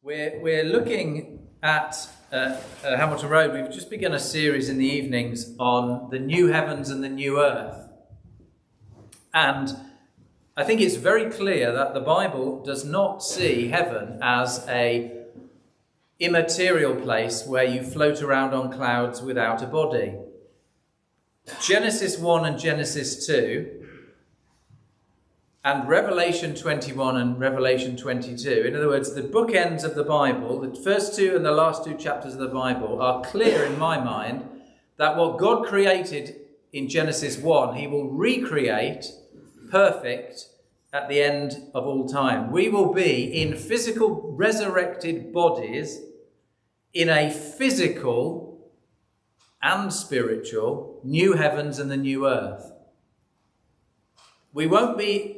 We're looking at Hamilton Road. We've just begun a series in the evenings on the new heavens and the new earth. And I think it's very clear that the Bible does not see heaven as a immaterial place where you float around on clouds without a body. Genesis 1 and Genesis 2 and Revelation 21 and Revelation 22. In other words, the bookends of the Bible, the first two and the last two chapters of the Bible, are clear in my mind that what God created in Genesis 1, he will recreate perfect at the end of all time. We will be in physical resurrected bodies in a physical and spiritual new heavens and the new earth. We won't be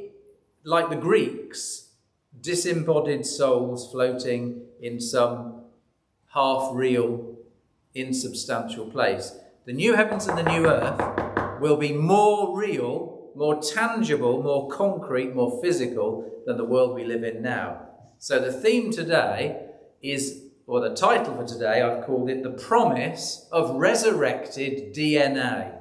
like the Greeks, disembodied souls floating in some half-real, insubstantial place. The new heavens and the new earth will be more real, more tangible, more concrete, more physical than the world we live in now. So the theme today is, or the title for today, I've called it The Promise of Resurrected DNA.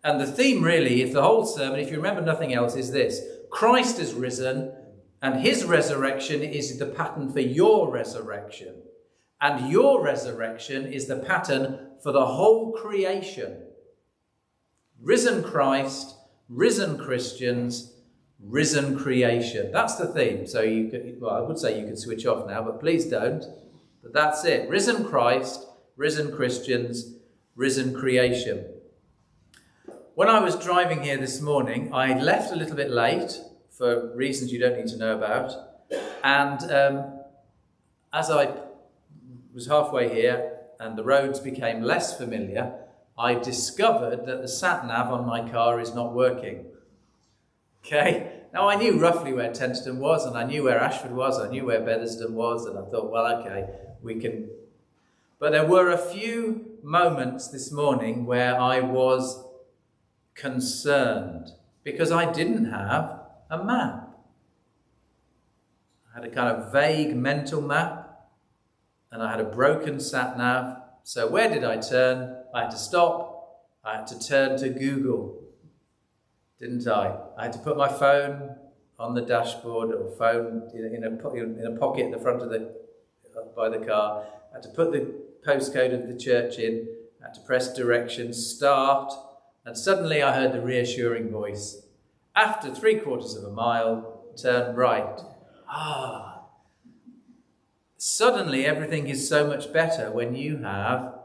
And the theme really, if the whole sermon, if you remember nothing else, is this: Christ is risen, and his resurrection is the pattern for your resurrection. And your resurrection is the pattern for the whole creation. Risen Christ, risen Christians, risen creation. That's the theme. So you could, well, I would say you could switch off now, but please don't. But that's it. Risen Christ, risen Christians, risen creation. When I was driving here this morning, I left a little bit late for reasons you don't need to know about. And as I was halfway here and the roads became less familiar, I discovered that the sat-nav on my car is not working. Okay? Now, I knew roughly where Tenterden was, and I knew where Ashford was, I knew where Bethersden was, and I thought, well, okay, we can... But there were a few moments this morning where I was concerned because I didn't have a map. I had a kind of vague mental map and I had a broken sat-nav. So where did I turn? I had to stop. I had to turn to Google, didn't I? I had to put my phone on the dashboard or phone in a pocket at the front of by the car. I had to put the postcode of the church in. I had to press directions, start. And suddenly I heard the reassuring voice. After 3/4 of a mile, turn right. Suddenly everything is so much better when you have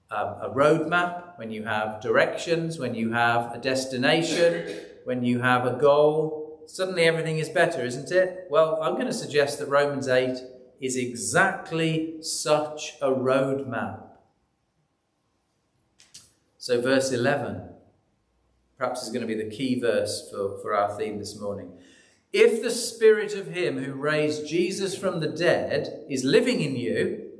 a road map, when you have directions, when you have a destination, when you have a goal. Suddenly everything is better, isn't it? Well, I'm going to suggest that Romans 8 is exactly such a road map. So verse 11, perhaps is going to be the key verse for our theme this morning. If the spirit of him who raised Jesus from the dead is living in you,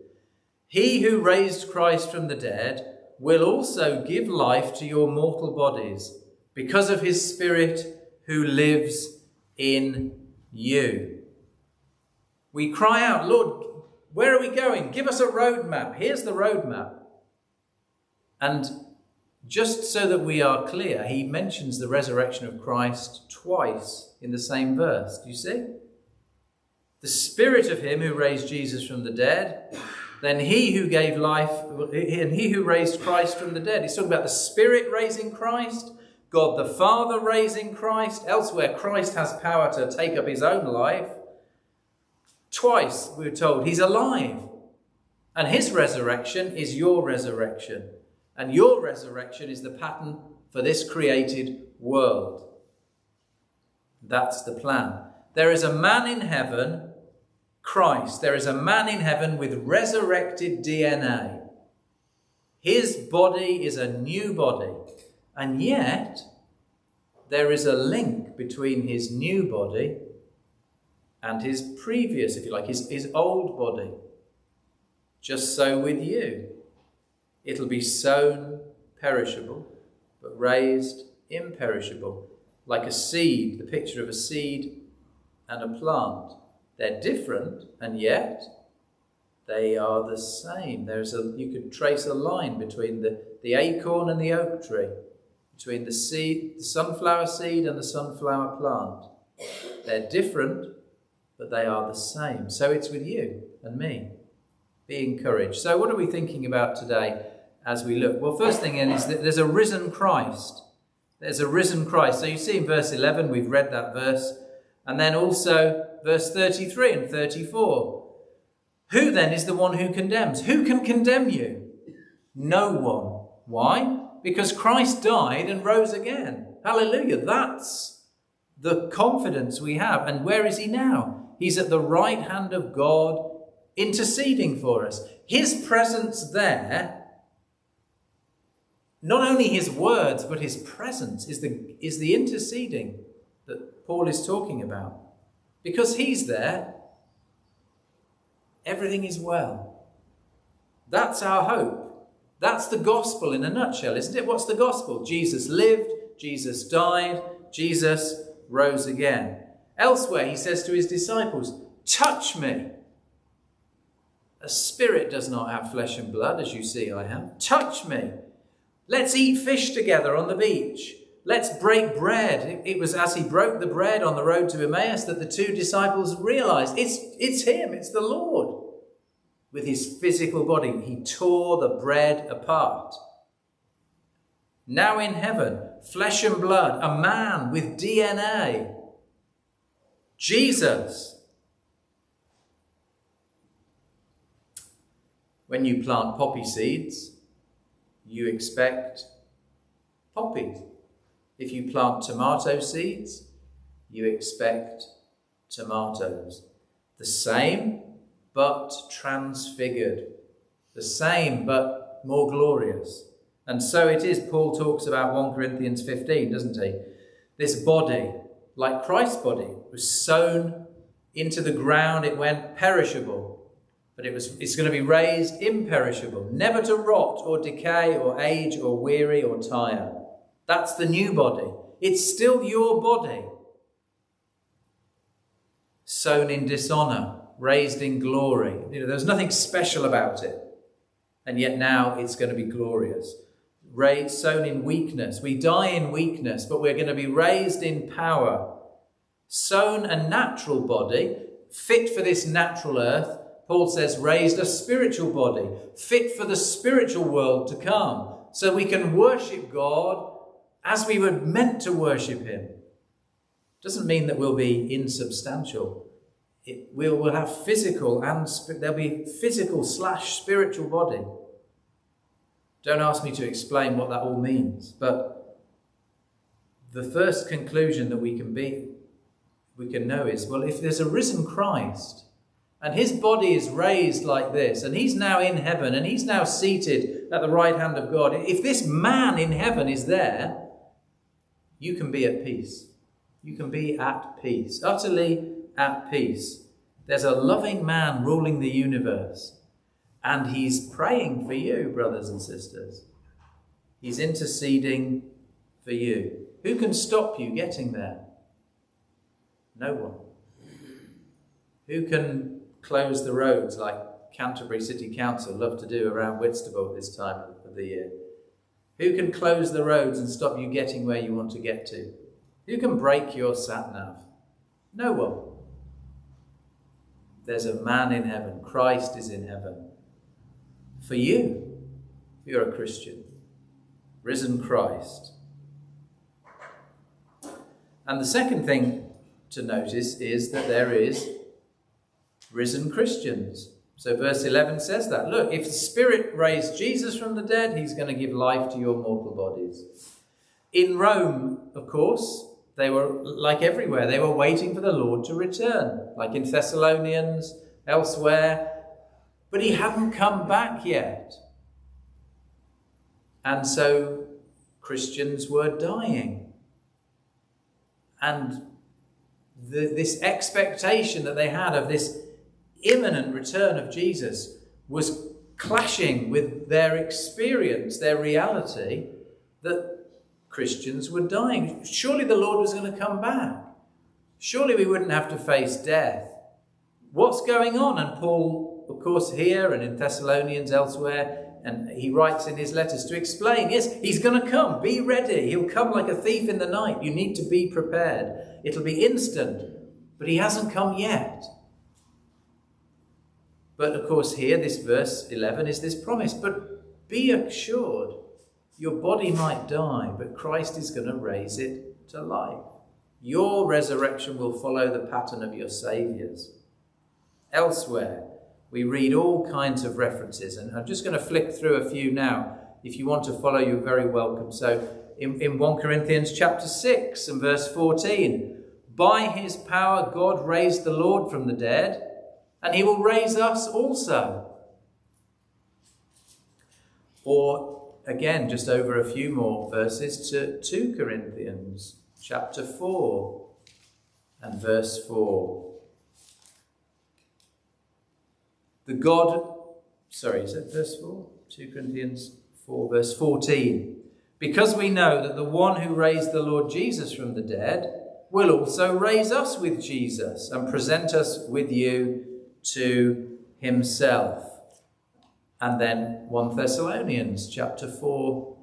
he who raised Christ from the dead will also give life to your mortal bodies because of his spirit who lives in you. We cry out, Lord, where are we going? Give us a road map. Here's the road map. And just so that we are clear, he mentions the resurrection of Christ twice in the same verse. Do you see? The spirit of him who raised Jesus from the dead, then he who gave life, and he who raised Christ from the dead. He's talking about the Spirit raising Christ, God the Father raising Christ. Elsewhere, Christ has power to take up his own life. Twice we're told he's alive. And his resurrection is your resurrection. And your resurrection is the pattern for this created world. That's the plan. There is a man in heaven, Christ. There is a man in heaven with resurrected DNA. His body is a new body. And yet, there is a link between his new body and his previous, if you like, his old body. Just so with you. It'll be sown perishable, but raised imperishable, like a seed, the picture of a seed and a plant. They're different, and yet they are the same. You could trace a line between the acorn and the oak tree, between the sunflower seed and the sunflower plant. They're different, but they are the same. So it's with you and me. Be encouraged. So what are we thinking about today as we look? Well, first thing is that there's a risen Christ. There's a risen Christ. So you see in verse 11, we've read that verse. And then also verse 33 and 34. Who then is the one who condemns? Who can condemn you? No one. Why? Because Christ died and rose again. Hallelujah. That's the confidence we have. And where is he now? He's at the right hand of God, interceding for us. His presence there, not only his words, but his presence is the interceding that Paul is talking about. Because he's there, everything is well. That's our hope. That's the gospel in a nutshell, isn't it? What's the gospel? Jesus lived, Jesus died, Jesus rose again. Elsewhere, he says to his disciples, touch me. A spirit does not have flesh and blood, as you see I have. Touch me. Let's eat fish together on the beach. Let's break bread. It was as he broke the bread on the road to Emmaus that the two disciples realized it's him, it's the Lord. With his physical body, he tore the bread apart. Now in heaven, flesh and blood, a man with DNA. Jesus. When you plant poppy seeds, you expect poppies. If you plant tomato seeds, you expect tomatoes. The same, but transfigured. The same, but more glorious. And so it is, Paul talks about 1 Corinthians 15, doesn't he? This body, like Christ's body, was sown into the ground. It went perishable, but it's going to be raised imperishable, never to rot or decay or age or weary or tire. That's the new body. It's still your body. Sown in dishonor, raised in glory. There's nothing special about it. And yet now it's going to be glorious. Sown in weakness. We die in weakness, but we're going to be raised in power. Sown a natural body, fit for this natural earth. Paul says, raised a spiritual body, fit for the spiritual world to come, so we can worship God as we were meant to worship him. Doesn't mean that we'll be insubstantial. We'll have physical and there'll be physical / spiritual body. Don't ask me to explain what that all means, but the first conclusion that we can know is, well, if there's a risen Christ and his body is raised like this, and he's now in heaven, and he's now seated at the right hand of God, if this man in heaven is there, you can be at peace. You can be at peace, utterly at peace. There's a loving man ruling the universe, and he's praying for you, brothers and sisters. He's interceding for you. Who can stop you getting there? No one. Who can close the roads like Canterbury City Council love to do around Whitstable this time of the year? Who can close the roads and stop you getting where you want to get to? Who can break your sat-nav? No one. There's a man in heaven. Christ is in heaven. For you, if you're a Christian. Risen Christ. And the second thing to notice is that there is risen Christians. So verse 11 says that. Look, if the Spirit raised Jesus from the dead, he's going to give life to your mortal bodies. In Rome, of course, they were, like everywhere, they were waiting for the Lord to return, like in Thessalonians, elsewhere. But he hadn't come back yet. And so Christians were dying. And this expectation that they had of this imminent return of Jesus was clashing with their experience, their reality, that Christians were dying. Surely the Lord was going to come back. Surely we wouldn't have to face death what's going on? And Paul, of course, here and in Thessalonians, elsewhere, and he writes in his letters to explain, yes, he's going to come. Be ready. He'll come like a thief in the night. You need to be prepared. It'll be instant. But he hasn't come yet. But of course here, this verse 11 is this promise. But be assured, your body might die, but Christ is going to raise it to life. Your resurrection will follow the pattern of your Saviour's. Elsewhere, we read all kinds of references, and I'm just going to flick through a few now. If you want to follow, you're very welcome. So in 1 Corinthians chapter 6 and verse 14, by his power God raised the Lord from the dead, and he will raise us also. Or again, just over a few more verses to 2 Corinthians chapter 4 and verse 4. Is that verse 4? 2 Corinthians 4, verse 14. Because we know that the one who raised the Lord Jesus from the dead will also raise us with Jesus and present us with you to himself. And then 1 Thessalonians chapter 4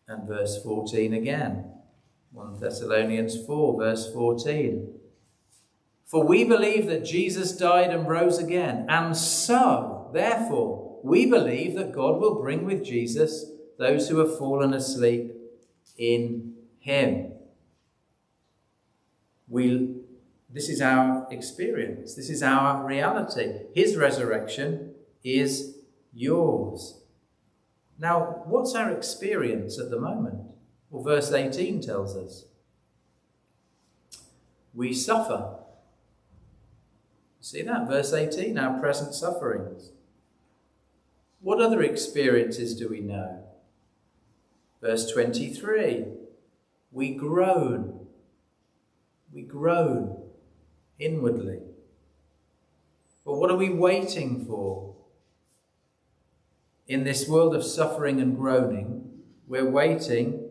and verse 14 again. 1 Thessalonians 4, verse 14. For we believe that Jesus died and rose again, and so, therefore, we believe that God will bring with Jesus those who have fallen asleep in him. This is our experience. This is our reality. His resurrection is yours. Now, what's our experience at the moment? Well, verse 18 tells us. We suffer. See that? Verse 18, our present sufferings. What other experiences do we know? Verse 23, we groan. We groan inwardly. But what are we waiting for? In this world of suffering and groaning, we're waiting.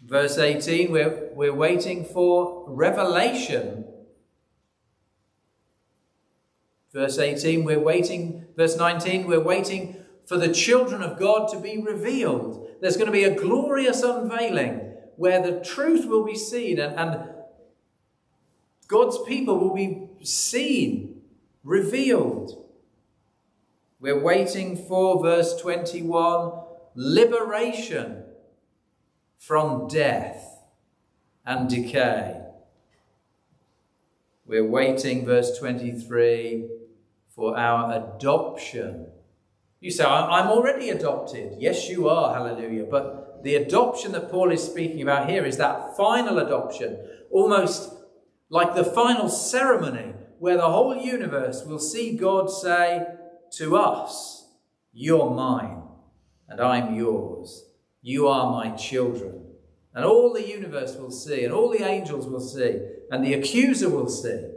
Verse 18, we're waiting for revelation. Verse 18, we're waiting. Verse 19, we're waiting for the children of God to be revealed. There's going to be a glorious unveiling where the truth will be seen and God's people will be seen, revealed. We're waiting for, verse 21, liberation from death and decay. We're waiting, verse 23, for our adoption. You say, I'm already adopted. Yes, you are, hallelujah. But the adoption that Paul is speaking about here is that final adoption, almost like the final ceremony where the whole universe will see God say to us, you're mine and I'm yours. You are my children. And all the universe will see, and all the angels will see, and the accuser will see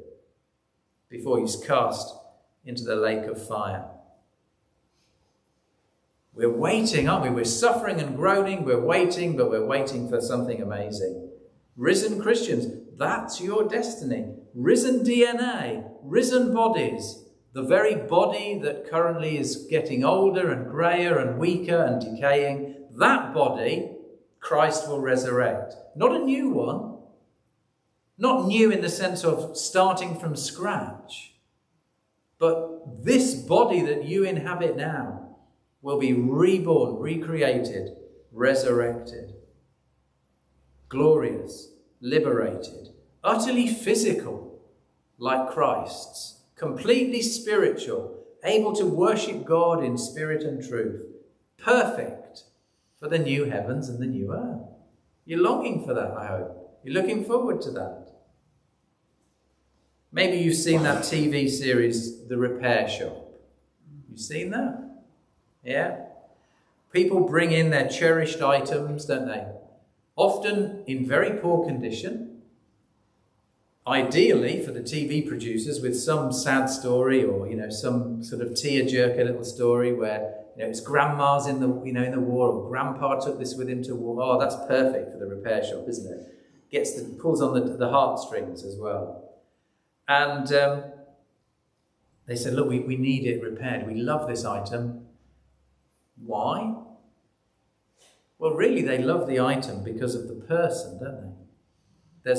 before he's cast into the lake of fire. We're waiting, aren't we? We're suffering and groaning. We're waiting, but we're waiting for something amazing. Risen Christians, that's your destiny. Risen DNA, risen bodies. The very body that currently is getting older and greyer and weaker and decaying, that body Christ will resurrect. Not a new one. Not new in the sense of starting from scratch. But this body that you inhabit now will be reborn, recreated, resurrected. Glorious, liberated, utterly physical, like Christ's. Completely spiritual, able to worship God in spirit and truth. Perfect for the new heavens and the new earth. You're longing for that, I hope. You're looking forward to that. Maybe you've seen that TV series, The Repair Shop. You've seen that? Yeah? People bring in their cherished items, don't they? Often in very poor condition. Ideally for the TV producers with some sad story or, some sort of tear-jerker little story where, it's grandma's in the war, or grandpa took this with him to war. Oh, that's perfect for the repair shop, isn't it? Pulls on the heartstrings as well. And they said, look, we need it repaired. We love this item. Why? Well, really, they love the item because of the person, don't they?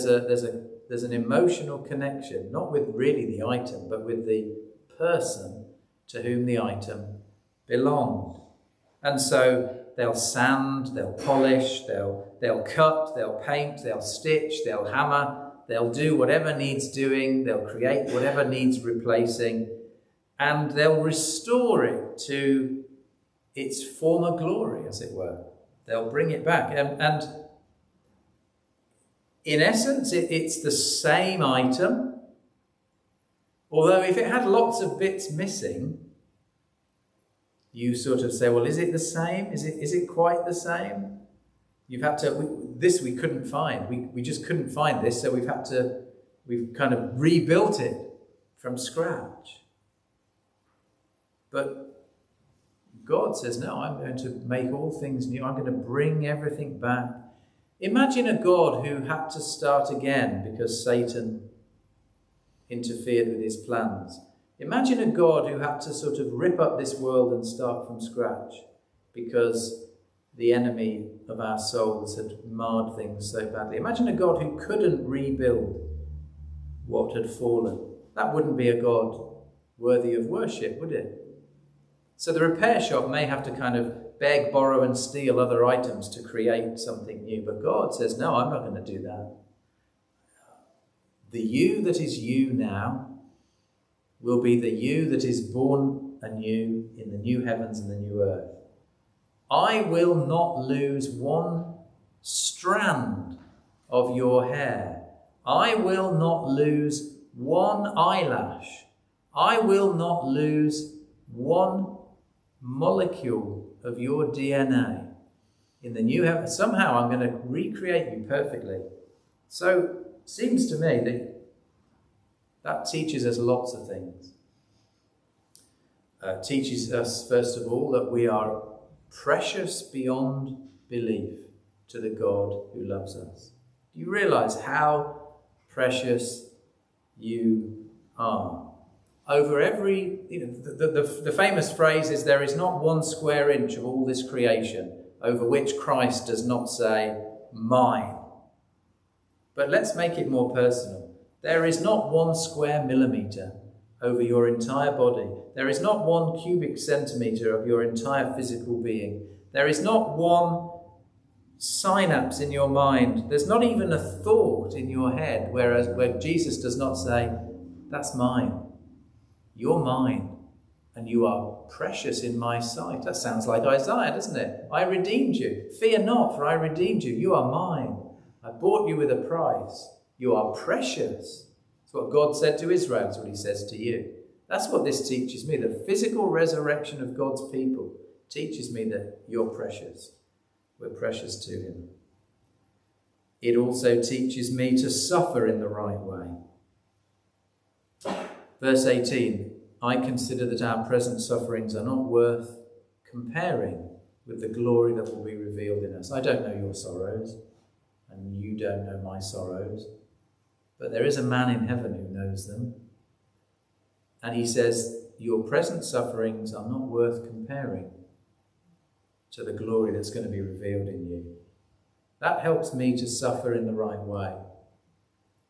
There's an emotional connection, not with really the item, but with the person to whom the item belonged. And so they'll sand, they'll polish, they'll cut, they'll paint, they'll stitch, they'll hammer, they'll do whatever needs doing, they'll create whatever needs replacing, and they'll restore it to its former glory, as it were. They'll bring it back. And in essence, it's the same item, although if it had lots of bits missing, you sort of say, well, is it the same? Is it quite the same? You've had to, we couldn't find. We just couldn't find this, so we've kind of rebuilt it from scratch. But God says, no, I'm going to make all things new. I'm going to bring everything back. Imagine a God who had to start again because Satan interfered with his plans. Imagine a God who had to sort of rip up this world and start from scratch because the enemy of our souls had marred things so badly. Imagine a God who couldn't rebuild what had fallen. That wouldn't be a God worthy of worship, would it? So the repair shop may have to kind of beg, borrow and steal other items to create something new. But God says, no, I'm not going to do that. The you that is you now will be the you that is born anew in the new heavens and the new earth. I will not lose one strand of your hair. I will not lose one eyelash. I will not lose one molecule of your DNA. In the new heaven, somehow I'm going to recreate you perfectly. So it seems to me that teaches us lots of things. Teaches us, first of all, that we are precious beyond belief to the God who loves us. Do you realize how precious you are? Over every, the famous phrase is, there is not one square inch of all this creation over which Christ does not say, mine. But let's make it more personal. There is not one square millimetre over your entire body. There is not one cubic centimetre of your entire physical being. There is not one synapse in your mind. There's not even a thought in your head, where Jesus does not say, that's mine. You're mine, and you are precious in my sight. That sounds like Isaiah, doesn't it? I redeemed you. Fear not, for I redeemed you. You are mine. I bought you with a price. You are precious. That's what God said to Israel. That's what he says to you. That's what this teaches me. The physical resurrection of God's people teaches me that you're precious. We're precious to him. It also teaches me to suffer in the right way. Verse 18, I consider that our present sufferings are not worth comparing with the glory that will be revealed in us. I don't know your sorrows, and you don't know my sorrows, but there is a man in heaven who knows them. And he says, your present sufferings are not worth comparing to the glory that's going to be revealed in you. That helps me to suffer in the right way.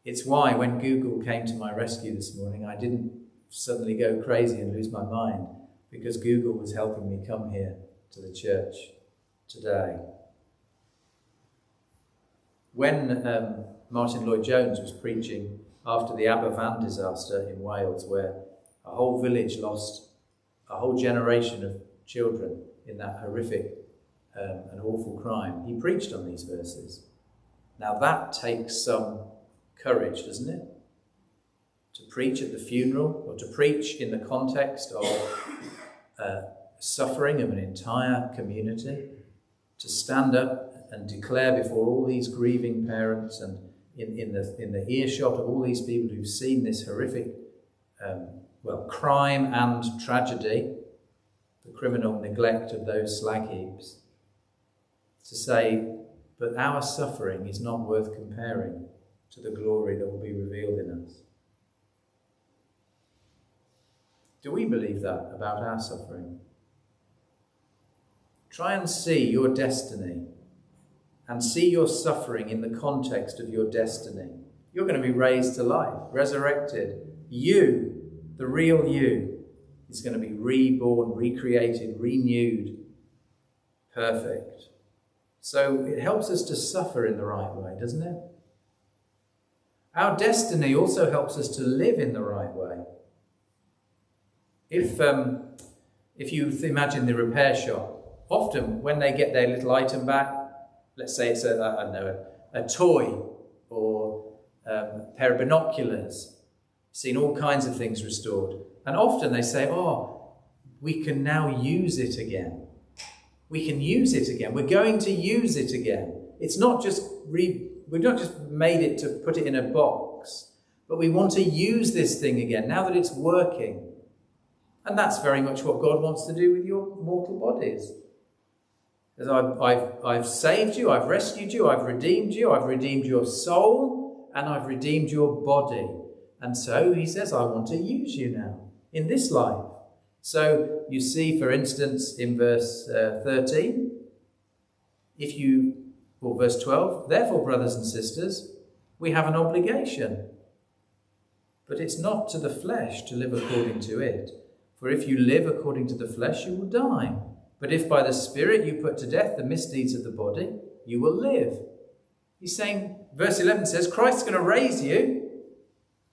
It's why when Google came to my rescue this morning, I didn't suddenly go crazy and lose my mind, because Google was helping me come here to the church today. When Martin Lloyd-Jones was preaching after the Aberfan disaster in Wales, where a whole village lost a whole generation of children in that horrific and awful crime, he preached on these verses. Now that takes some courage, doesn't it? To preach at the funeral, or to preach in the context of suffering of an entire community, to stand up and declare before all these grieving parents and in the earshot of all these people who've seen this horrific crime and tragedy, the criminal neglect of those slag heaps, to say, but our suffering is not worth comparing to the glory that will be revealed in us. Do we believe that about our suffering? Try and see your destiny and see your suffering in the context of your destiny. You're going to be raised to life, resurrected. You, the real you, is going to be reborn, recreated, renewed, perfect. So it helps us to suffer in the right way, doesn't it? Our destiny also helps us to live in the right way. If you imagine the repair shop, often when they get their little item back, let's say it's a toy or a pair of binoculars, seen all kinds of things restored. And often they say, oh, we can now use it again. We can use it again. We're going to use it again. It's not just we've not just made it to put it in a box, but we want to use this thing again now that it's working. And that's very much what God wants to do with your mortal bodies. As I've saved you, I've rescued you, I've redeemed your soul, and I've redeemed your body. And so he says, I want to use you now in this life. So you see, for instance, in verse 13, verse 12, therefore, brothers and sisters, we have an obligation. But it's not to the flesh to live according to it. For if you live according to the flesh, you will die. But if by the Spirit you put to death the misdeeds of the body, you will live. He's saying, verse 11 says, Christ's going to raise you.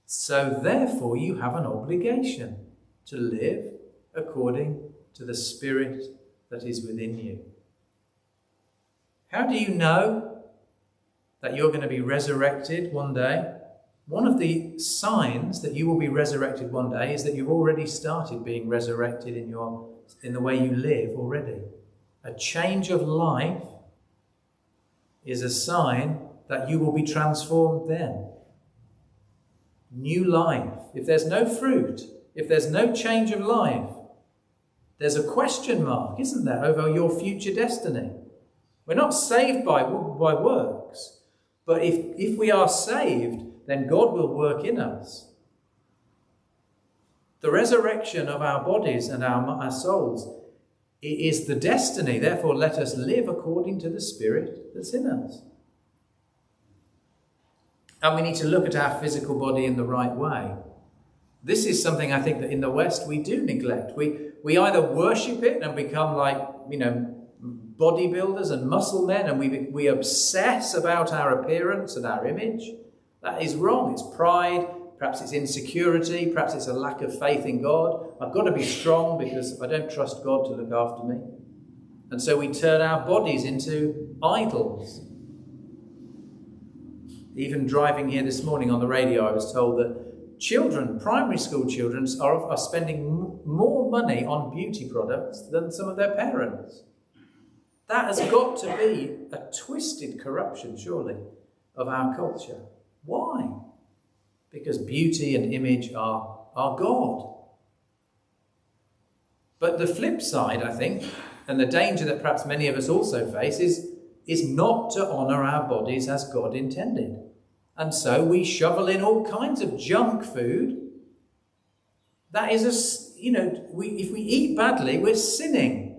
So therefore you have an obligation to live according to the Spirit that is within you. How do you know that you're going to be resurrected one day? One of the signs that you will be resurrected one day is that you've already started being resurrected in the way you live already. A change of life is a sign that you will be transformed then. New life. If there's no fruit, if there's no change of life, there's a question mark, isn't there, over your future destiny. We're not saved by works, but if we are saved, then God will work in us. The resurrection of our bodies and our souls is the destiny. Therefore, let us live according to the Spirit that's in us. And we need to look at our physical body in the right way. This is something I think that in the West we do neglect. We either worship it and become like, bodybuilders and muscle men, and we obsess about our appearance and our image. That is wrong. It's pride. Perhaps it's insecurity. Perhaps it's a lack of faith in God. I've got to be strong because I don't trust God to look after me. And so we turn our bodies into idols. Even driving here this morning on the radio, I was told that children, primary school children, are spending more money on beauty products than some of their parents. That has got to be a twisted corruption, surely, of our culture. Why? Because beauty and image are God. But the flip side, I think, and the danger that perhaps many of us also face is not to honour our bodies as God intended. And so we shovel in all kinds of junk food. That is if we eat badly, we're sinning.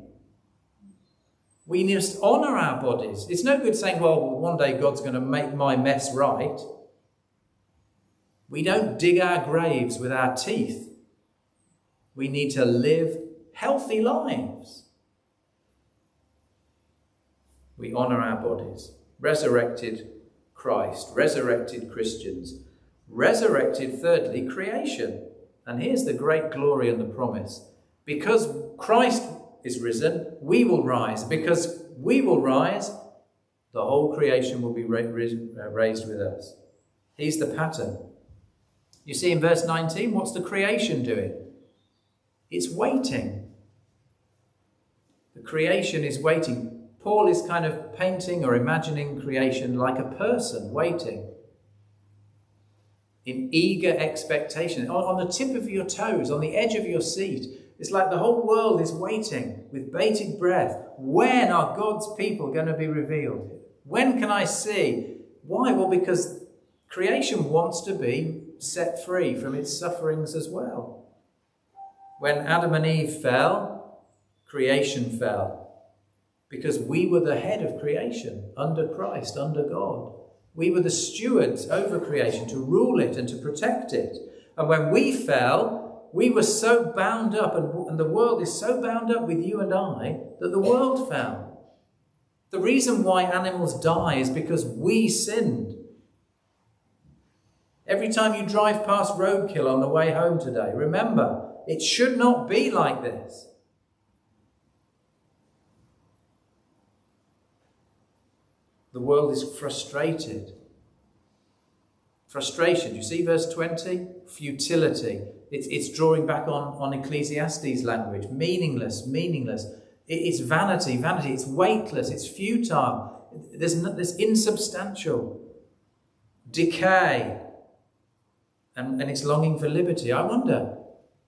We must honour our bodies. It's no good saying, well, one day God's going to make my mess right. We don't dig our graves with our teeth. We need to live healthy lives. We honour our bodies. Resurrected Christ, resurrected Christians, resurrected, thirdly, creation. And here's the great glory and the promise. Because Christ is risen, we will rise. Because we will rise, the whole creation will be raised with us. He's the pattern. You see in verse 19, what's the creation doing? It's waiting. The creation is waiting. Paul is kind of painting or imagining creation like a person waiting in eager expectation, on the tip of your toes, on the edge of your seat. It's like the whole world is waiting with bated breath. When are God's people going to be revealed? When can I see? Why? Well, because creation wants to be set free from its sufferings as well. When Adam and Eve fell, creation fell. Because we were the head of creation, under Christ, under God. We were the stewards over creation, to rule it and to protect it. And when we fell, we were so bound up, and the world is so bound up with you and I, that the world fell. The reason why animals die is because we sinned. Every time you drive past roadkill on the way home today, remember, it should not be like this. The world is frustrated. Frustration. You see verse 20? Futility. It's drawing back on Ecclesiastes language. Meaningless. It's vanity. It's weightless. It's futile. There's insubstantial. Decay. And it's longing for liberty. I wonder,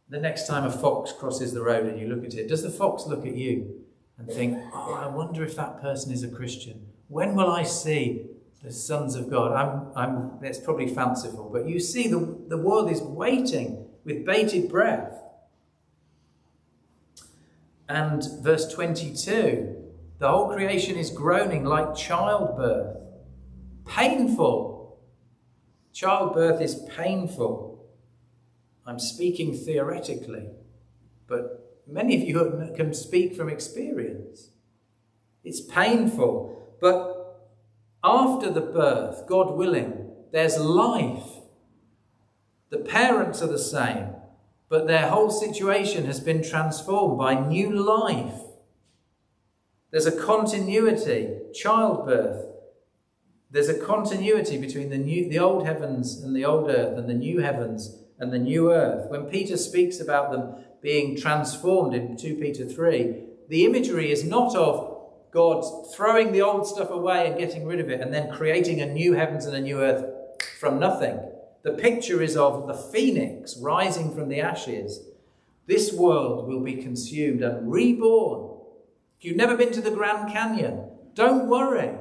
the next time a fox crosses the road and you look at it, does the fox look at you and think, oh, I wonder if that person is a Christian? When will I see the sons of God? That's probably fanciful, but you see the world is waiting with bated breath. And verse 22, the whole creation is groaning like childbirth. Painful. Childbirth is painful. I'm speaking theoretically, but many of you can speak from experience. It's painful. But after the birth, God willing, there's life. The parents are the same, but their whole situation has been transformed by new life. There's a continuity, childbirth. There's a continuity between the old heavens and the old earth, and the new heavens and the new earth. When Peter speaks about them being transformed in 2 Peter 3, the imagery is not of God throwing the old stuff away and getting rid of it and then creating a new heavens and a new earth from nothing. The picture is of the phoenix rising from the ashes. This world will be consumed and reborn. If you've never been to the Grand Canyon, don't worry.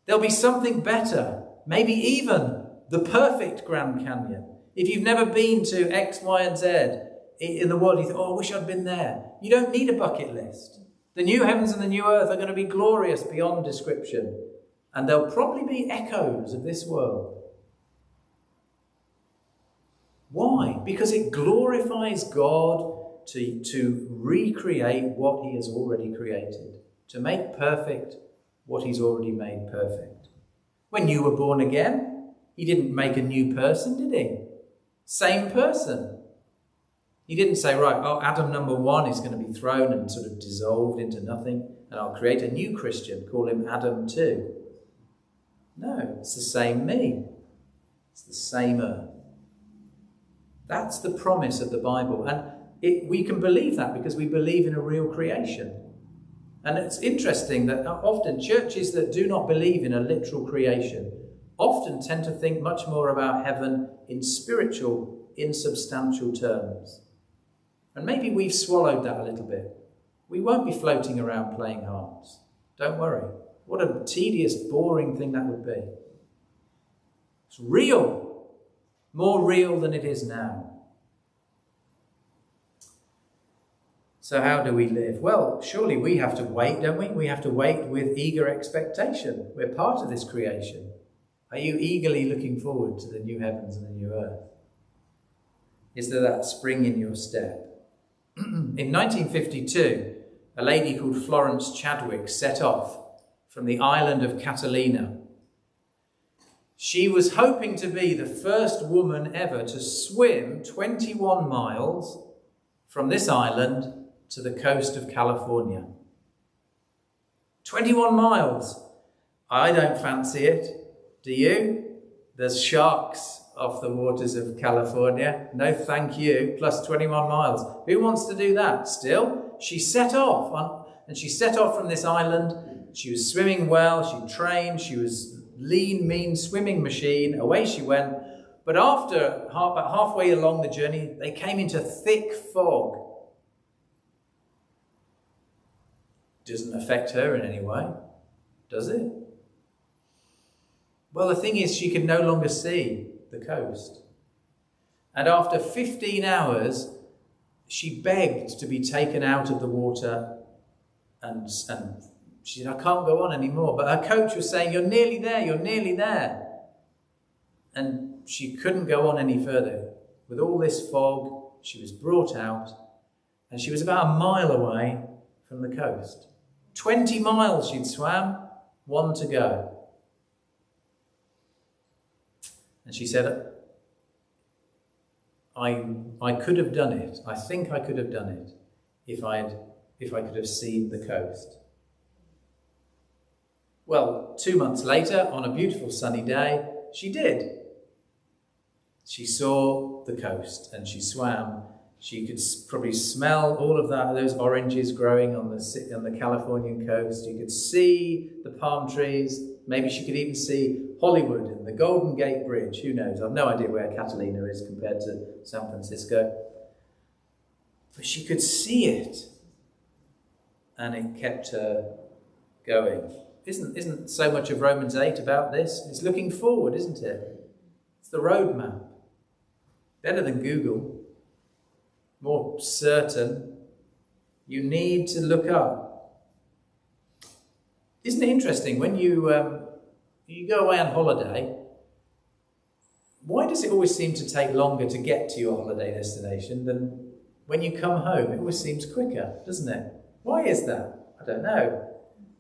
There'll be something better, maybe even the perfect Grand Canyon. If you've never been to X, Y, and Z in the world, you think, oh, I wish I'd been there. You don't need a bucket list. The new heavens and the new earth are going to be glorious beyond description. And there'll probably be echoes of this world. Why? Because it glorifies God to recreate what he has already created. To make perfect what he's already made perfect. When you were born again, he didn't make a new person, did he? Same person. He didn't say, right, oh, Adam number 1 is going to be thrown and sort of dissolved into nothing, and I'll create a new Christian, call him Adam 2. No, it's the same me. It's the same earth. That's the promise of the Bible. And we can believe that because we believe in a real creation. And it's interesting that often churches that do not believe in a literal creation often tend to think much more about heaven in spiritual, insubstantial terms. And maybe we've swallowed that a little bit. We won't be floating around playing harps. Don't worry. What a tedious, boring thing that would be. It's real. More real than it is now. So how do we live? Well, surely we have to wait, don't we? We have to wait with eager expectation. We're part of this creation. Are you eagerly looking forward to the new heavens and the new earth? Is there that spring in your step? In 1952, a lady called Florence Chadwick set off from the island of Catalina. She was hoping to be the first woman ever to swim 21 miles from this island to the coast of California. 21 miles. I don't fancy it. Do you? There's sharks off the waters of California. No thank you. Plus 21 miles. Who wants to do that still? She set off. And she set off from this island. She was swimming well. She trained. She was lean, mean swimming machine. Away she went. But after about halfway along the journey, they came into thick fog. Doesn't affect her in any way, does it? Well, the thing is, she could no longer see the coast. And after 15 hours, she begged to be taken out of the water, and she said, I can't go on anymore. But her coach was saying, you're nearly there, you're nearly there. And she couldn't go on any further. With all this fog, she was brought out, and she was about a mile away from the coast. 20 miles she'd swam, 1 to go. And she said, I could have done it. I think I could have done it if I could have seen the coast. Well, 2 months later, on a beautiful sunny day, she did. She saw the coast and she swam. She could probably smell all of those oranges growing on the Californian coast. You could see the palm trees. Maybe she could even see Hollywood and the Golden Gate Bridge. Who knows? I've no idea where Catalina is compared to San Francisco. But she could see it. And it kept her going. Isn't so much of Romans 8 about this? It's looking forward, isn't it? It's the roadmap. Better than Google. More certain. You need to look up. Isn't it interesting when you go away on holiday? Why does it always seem to take longer to get to your holiday destination than when you come home? It always seems quicker, doesn't it? Why is that? I don't know.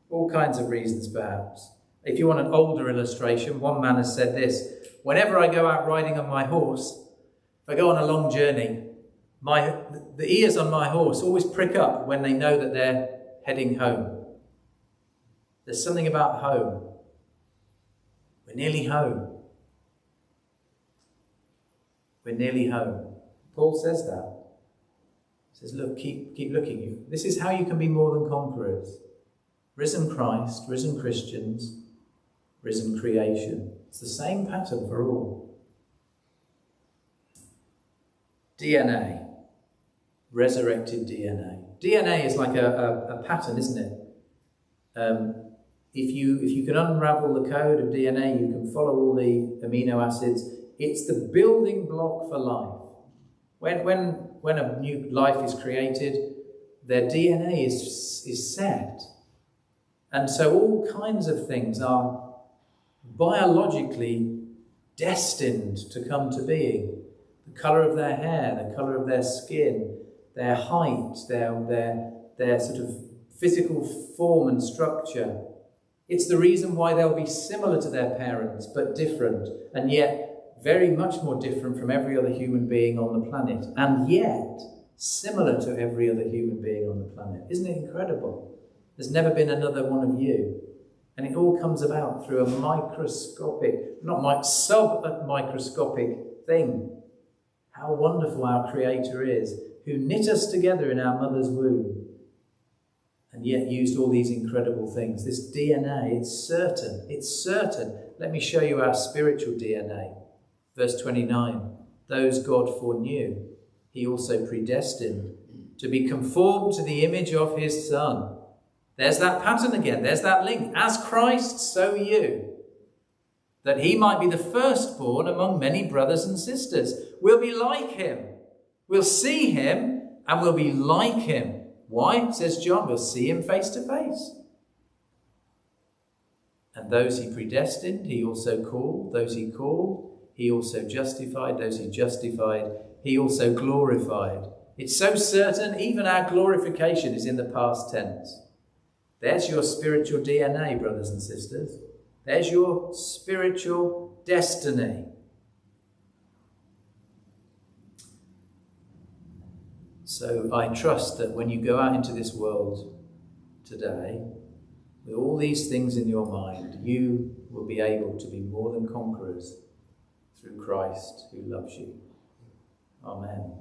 All kinds of reasons, perhaps. If you want an older illustration, one man has said this: whenever I go out riding on my horse, if I go on a long journey, the ears on my horse always prick up when they know that they're heading home. There's something about home. We're nearly home. We're nearly home. Paul says that. He says, look, keep looking. This is how you can be more than conquerors. Risen Christ, risen Christians, risen creation. It's the same pattern for all. DNA. Resurrected DNA. DNA is like a pattern, isn't it? If you can unravel the code of DNA, you can follow all the amino acids. It's the building block for life. When a new life is created, their DNA is set. And so all kinds of things are biologically destined to come to being. The colour of their hair, the colour of their skin, their height, their sort of physical form and structure. It's the reason why they'll be similar to their parents, but different, and yet very much more different from every other human being on the planet, and yet similar to every other human being on the planet. Isn't it incredible? There's never been another one of you. And it all comes about through a sub-microscopic thing. How wonderful our Creator is, who knit us together in our mother's womb, and yet used all these incredible things. This DNA, it's certain. Let me show you our spiritual DNA. Verse 29, those God foreknew, he also predestined to be conformed to the image of his Son. There's that pattern again, there's that link. As Christ, so you. That he might be the firstborn among many brothers and sisters. We'll be like him. We'll see him and we'll be like him. Why? Says John, we'll see him face to face. And those he predestined, he also called. Those he called, he also justified. Those he justified, he also glorified. It's so certain, even our glorification is in the past tense. There's your spiritual DNA, brothers and sisters. There's your spiritual destiny. So I trust that when you go out into this world today, with all these things in your mind, you will be able to be more than conquerors through Christ who loves you. Amen.